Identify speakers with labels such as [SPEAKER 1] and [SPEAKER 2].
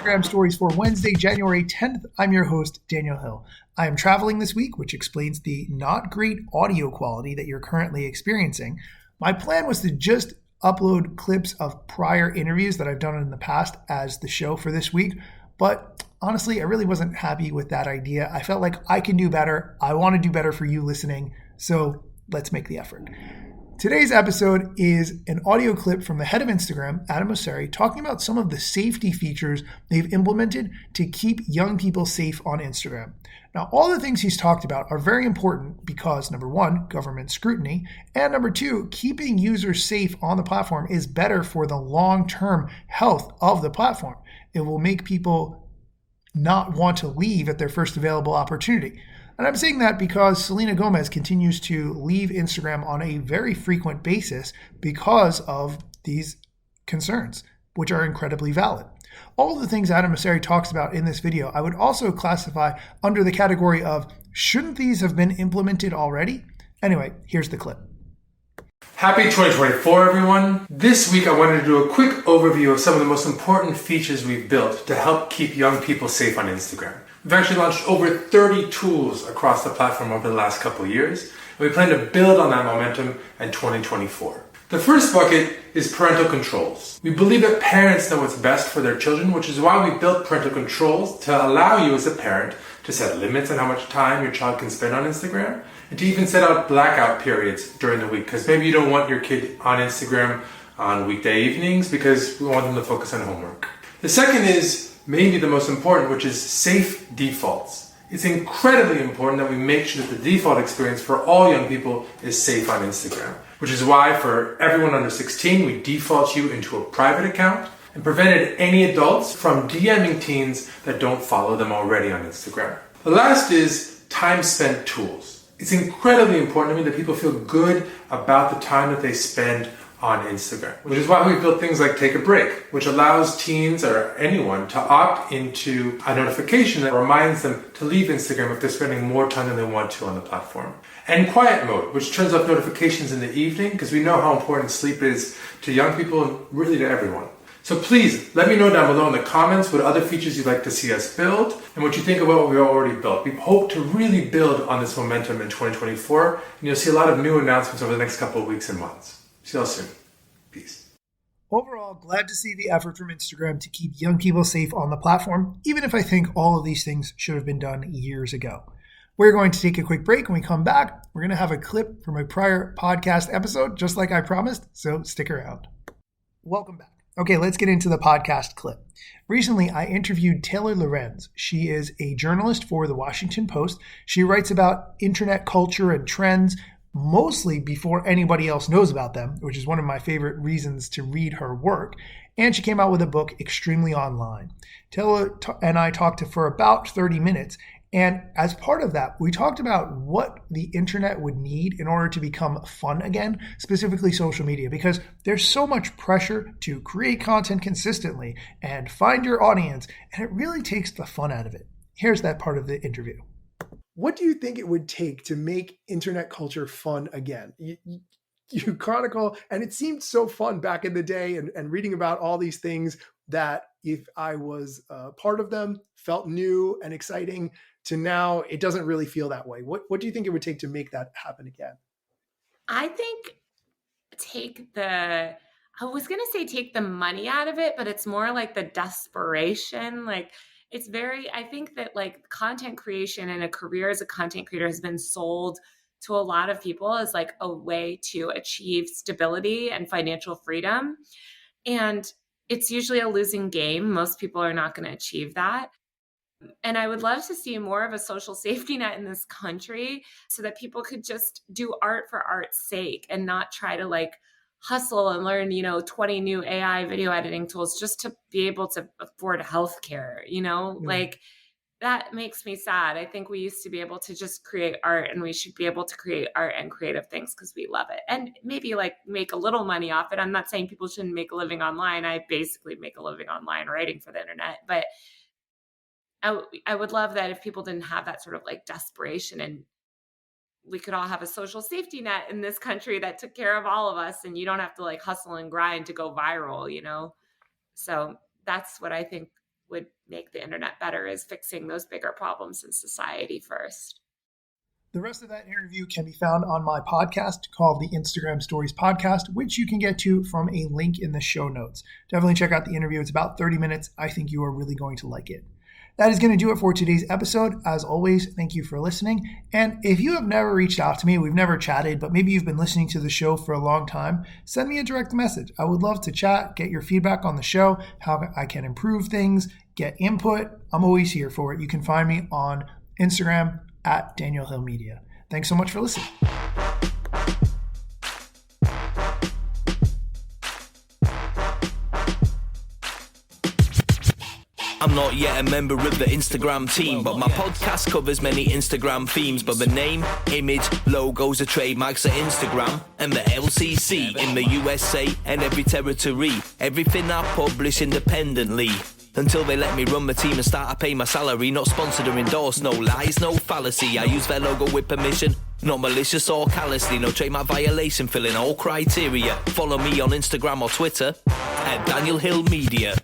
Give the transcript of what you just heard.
[SPEAKER 1] Instagram stories for Wednesday, January 10th. I'm your host, Daniel Hill. I am traveling this week, which explains the not great audio quality that you're currently experiencing. My plan was to just upload clips of prior interviews that I've done in the past as the show for this week, but honestly, I really wasn't happy with that idea. I felt like I can do better. I want to do better for you listening, so let's make the effort. Today's episode is an audio clip from the head of Instagram, Adam Mosseri, talking about some of the safety features they've implemented to keep young people safe on Instagram. Now, all the things he's talked about are very important because, number one, government scrutiny, and number two, keeping users safe on the platform is better for the long-term health of the platform. It will make people not want to leave at their first available opportunity. And I'm saying that because Selena Gomez continues to leave Instagram on a very frequent basis because of these concerns, which are incredibly valid. All of the things Adam Mosseri talks about in this video, I would also classify under the category of, shouldn't these have been implemented already? Anyway, here's the clip.
[SPEAKER 2] Happy 2024, everyone. This week, I wanted to do a quick overview of some of the most important features we've built to help keep young people safe on Instagram. We've actually launched over 30 tools across the platform over the last couple of years, and we plan to build on that momentum in 2024. The first bucket is parental controls. We believe that parents know what's best for their children, which is why we built parental controls to allow you as a parent to set limits on how much time your child can spend on Instagram, and to even set out blackout periods during the week, because maybe you don't want your kid on Instagram on weekday evenings because we want them to focus on homework. The second is maybe the most important, which is safe defaults. It's incredibly important that we make sure that the default experience for all young people is safe on Instagram, which is why for everyone under 16, we default you into a private account and prevented any adults from DMing teens that don't follow them already on Instagram. The last is time spent tools. It's incredibly important to me that people feel good about the time that they spend on Instagram, which is why we built things like Take a Break, which allows teens or anyone to opt into a notification that reminds them to leave Instagram if they're spending more time than they want to on the platform. And Quiet Mode, which turns off notifications in the evening because we know how important sleep is to young people and really to everyone. So please let me know down below in the comments what other features you'd like to see us build and what you think about what we've already built. We hope to really build on this momentum in 2024, and you'll see a lot of new announcements over the next couple of weeks and months. See y'all soon. Peace.
[SPEAKER 1] Overall, glad to see the effort from Instagram to keep young people safe on the platform, even if I think all of these things should have been done years ago. We're going to take a quick break. When we come back, we're going to have a clip from a prior podcast episode, just like I promised, so stick around. Welcome back. Okay, let's get into the podcast clip. Recently, I interviewed Taylor Lorenz. She is a journalist for The Washington Post. She writes about internet culture and trends, mostly before anybody else knows about them, which is one of my favorite reasons to read her work. And she came out with a book, Extremely Online. Taylor and I talked for about 30 minutes. And as part of that, we talked about what the internet would need in order to become fun again, specifically social media, because there's so much pressure to create content consistently and find your audience, and it really takes the fun out of it. Here's that part of the interview. What do you think it would take to make internet culture fun again? You chronicle, and it seemed so fun back in the day, and reading about all these things that if I was part of them, felt new and exciting, to now it doesn't really feel that way. What do you think it would take to make that happen again?
[SPEAKER 3] I think I was going to say take the money out of it, but it's more like the desperation. I think that like content creation and a career as a content creator has been sold to a lot of people as like a way to achieve stability and financial freedom. And it's usually a losing game. Most people are not going to achieve that. And I would love to see more of a social safety net in this country so that people could just do art for art's sake and not try to like hustle and learn, 20 new AI video editing tools just to be able to afford healthcare, like that makes me sad. I think we used to be able to just create art, and we should be able to create art and creative things because we love it. And maybe like make a little money off it. I'm not saying people shouldn't make a living online. I basically make a living online writing for the internet, but I would love that if people didn't have that sort of like desperation, and we could all have a social safety net in this country that took care of all of us, and you don't have to like hustle and grind to go viral, So that's what I think would make the internet better is fixing those bigger problems in society first.
[SPEAKER 1] The rest of that interview can be found on my podcast called the Instagram Stories Podcast, which you can get to from a link in the show notes. Definitely check out the interview. It's about 30 minutes. I think you are really going to like it. That is going to do it for today's episode. As always, thank you for listening. And if you have never reached out to me, we've never chatted, but maybe you've been listening to the show for a long time, send me a direct message. I would love to chat, get your feedback on the show, how I can improve things, get input. I'm always here for it. You can find me on Instagram at Daniel Hill Media. Thanks so much for listening.
[SPEAKER 4] I'm not yet a member of the Instagram team, but my podcast covers many Instagram themes. But the name, image, logos are trademarks of Instagram and the LCC in the USA and every territory. Everything I publish independently. Until they let me run my team and start to pay my salary. Not sponsored or endorsed, no lies, no fallacy. I use their logo with permission, not malicious or callously. No trademark violation, filling all criteria. Follow me on Instagram or Twitter at Daniel Hill Media.